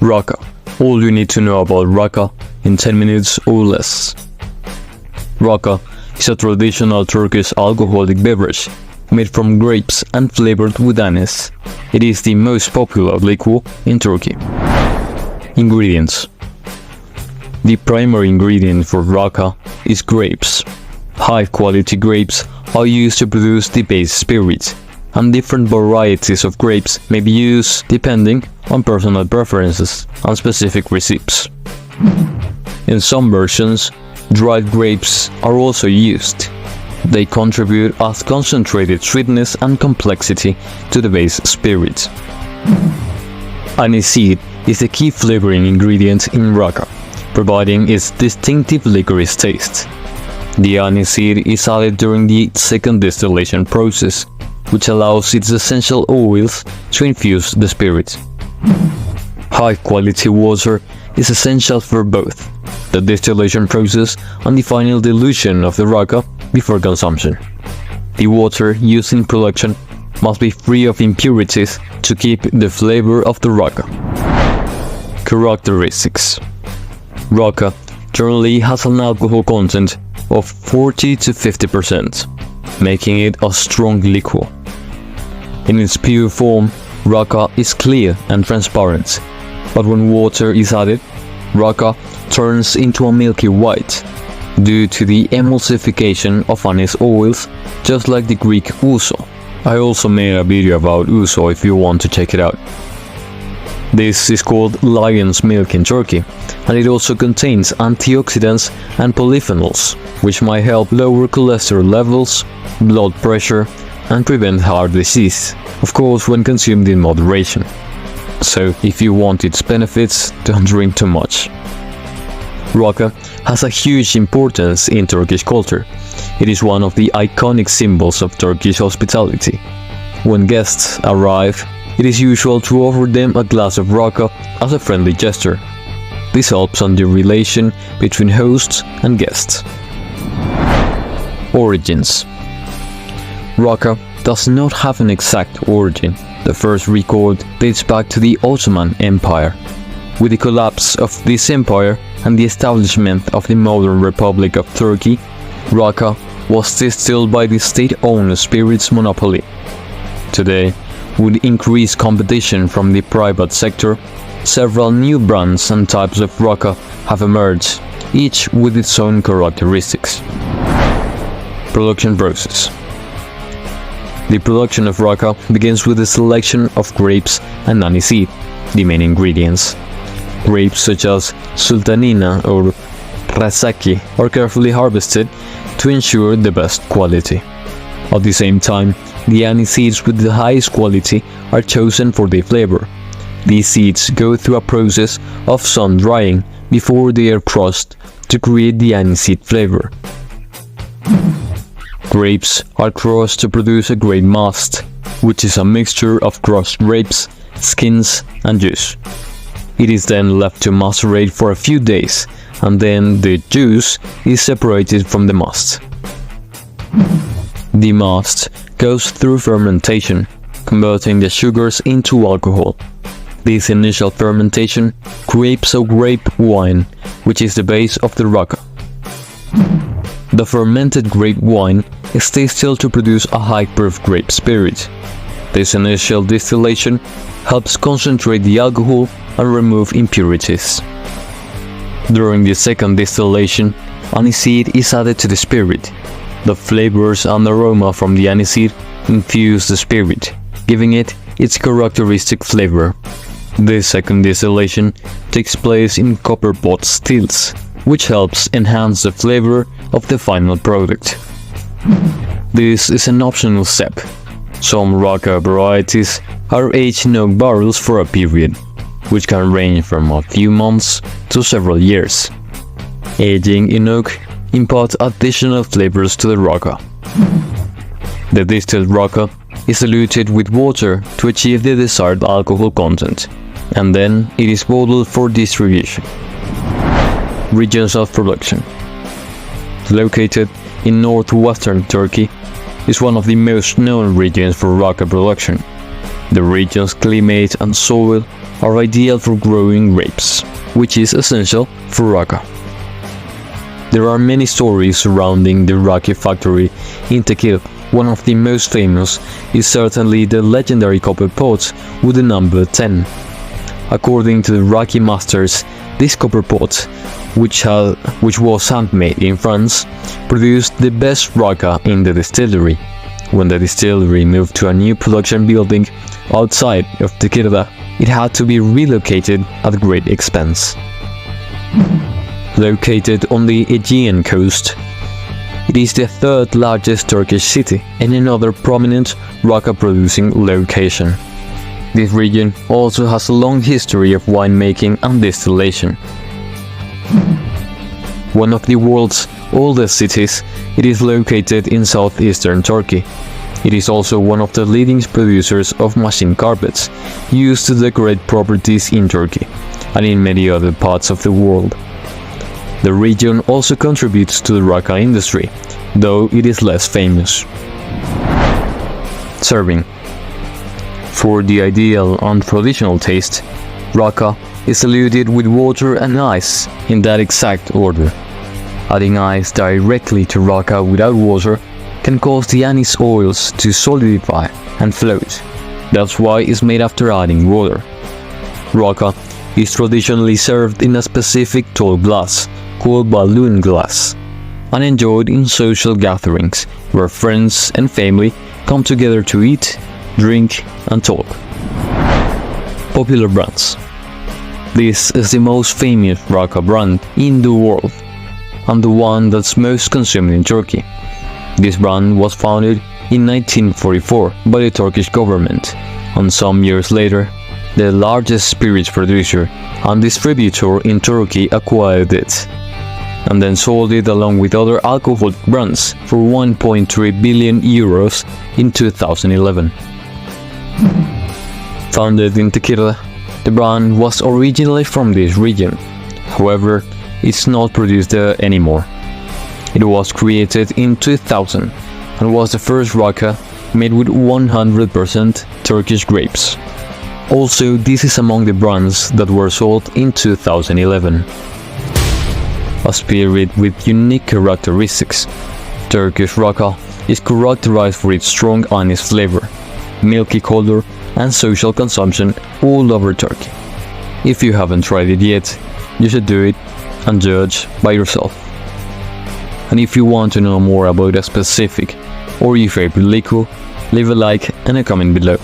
Raka. All you need to know about Raka in 10 minutes or less. Raka is a traditional Turkish alcoholic beverage made from grapes and flavored with anise. It is the most popular liquor in Turkey. Ingredients. The primary ingredient for Raka is grapes. High-quality grapes are used to produce the base spirit, and different varieties of grapes may be used depending on personal preferences and specific recipes. In some versions, dried grapes are also used. They contribute as concentrated sweetness and complexity to the base spirit. Aniseed is the key flavoring ingredient in Raka, providing its distinctive licorice taste. The aniseed is added during the second distillation process, which allows its essential oils to infuse the spirit. High-quality water is essential for both the distillation process and the final dilution of the Raka before consumption. The water used in production must be free of impurities to keep the flavor of the Raka. Characteristics. Raka generally has an alcohol content of 40 to 50%, making it a strong liquor. In its pure form, Raka is clear and transparent, but when water is added, Raka turns into a milky white due to the emulsification of anise oils, just like the Greek ouzo. I also made a video about ouzo if you want to check it out. This is called lion's milk in Turkey, and it also contains antioxidants and polyphenols, which might help lower cholesterol levels, blood pressure, and prevent heart disease, of course when consumed in moderation. So if you want its benefits, don't drink too much. Raka has a huge importance in Turkish culture. It is one of the iconic symbols of Turkish hospitality. When guests arrive, it is usual to offer them a glass of Raka as a friendly gesture. This helps on the relation between hosts and guests. Origins. Raka does not have an exact origin. The first record dates back to the Ottoman Empire. With the collapse of this empire and the establishment of the modern Republic of Turkey, Raka was distilled by the state-owned spirits monopoly. Today, with increased competition from the private sector, several new brands and types of Raka have emerged, each with its own characteristics. Production process. The production of Raka begins with the selection of grapes and aniseed, the main ingredients. Grapes such as Sultanina or Raki are carefully harvested to ensure the best quality. At the same time, the aniseeds with the highest quality are chosen for their flavor. These seeds go through a process of sun drying before they are crushed to create the aniseed flavor. Grapes are crushed to produce a grape must, which is a mixture of crushed grapes, skins, and juice. It is then left to macerate for a few days, and then the juice is separated from the must. The must goes through fermentation, converting the sugars into alcohol. This initial fermentation creates a grape wine, which is the base of the Raka. The fermented grape wine is distilled to produce a high-proof grape spirit. This initial distillation helps concentrate the alcohol and remove impurities. During the second distillation, aniseed is added to the spirit. The flavors and aroma from the aniseed infuse the spirit, giving it its characteristic flavor. This second distillation takes place in copper pot stills, which helps enhance the flavor of the final product. This is an optional step. Some Raka varieties are aged in oak barrels for a period, which can range from a few months to several years. Aging in oak imparts additional flavors to the Raka. The distilled Raka is diluted with water to achieve the desired alcohol content, and then it is bottled for distribution. Regions of production. Located in northwestern Turkey, is one of the most known regions for Raka production. The region's climate and soil are ideal for growing grapes, which is essential for Raka. There are many stories surrounding the Raki factory in Tequila. One of the most famous is certainly the legendary copper pot with the number 10. According to the Raki masters, this copper pot, which was handmade in France, produced the best Raka in the distillery. When the distillery moved to a new production building outside of Tequila, it had to be relocated at great expense. Located on the Aegean coast, it is the third largest Turkish city and another prominent Raka producing location. This region also has a long history of winemaking and distillation. One of the world's oldest cities, it is located in southeastern Turkey. It is also one of the leading producers of machine carpets, used to decorate properties in Turkey and in many other parts of the world. The region also contributes to the Raka industry, though it is less famous. Serving. For the ideal and traditional taste, Raka is diluted with water and ice in that exact order. Adding ice directly to Raka without water can cause the anise oils to solidify and float. That's why it's made after adding water. Raka is traditionally served in a specific tall glass called balloon glass and enjoyed in social gatherings where friends and family come together to eat, drink and talk. Popular brands. This is the most famous Raka brand in the world and the one that's most consumed in Turkey. This brand was founded in 1944 by the Turkish government, and some years later, the largest spirits producer and distributor in Turkey acquired it, and then sold it along with other alcoholic brands for 1.3 billion euros in 2011. Founded in Tequila, the brand was originally from this region. However, it's not produced there anymore. It was created in 2000 and was the first Raka made with 100% Turkish grapes. Also, this is among the brands that were sold in 2011. A spirit with unique characteristics, Turkish Raka is characterized for its strong anise flavor, milky color and social consumption all over Turkey. If you haven't tried it yet, you should do it and judge by yourself. And if you want to know more about a specific or your favorite liquor, leave a like and a comment below.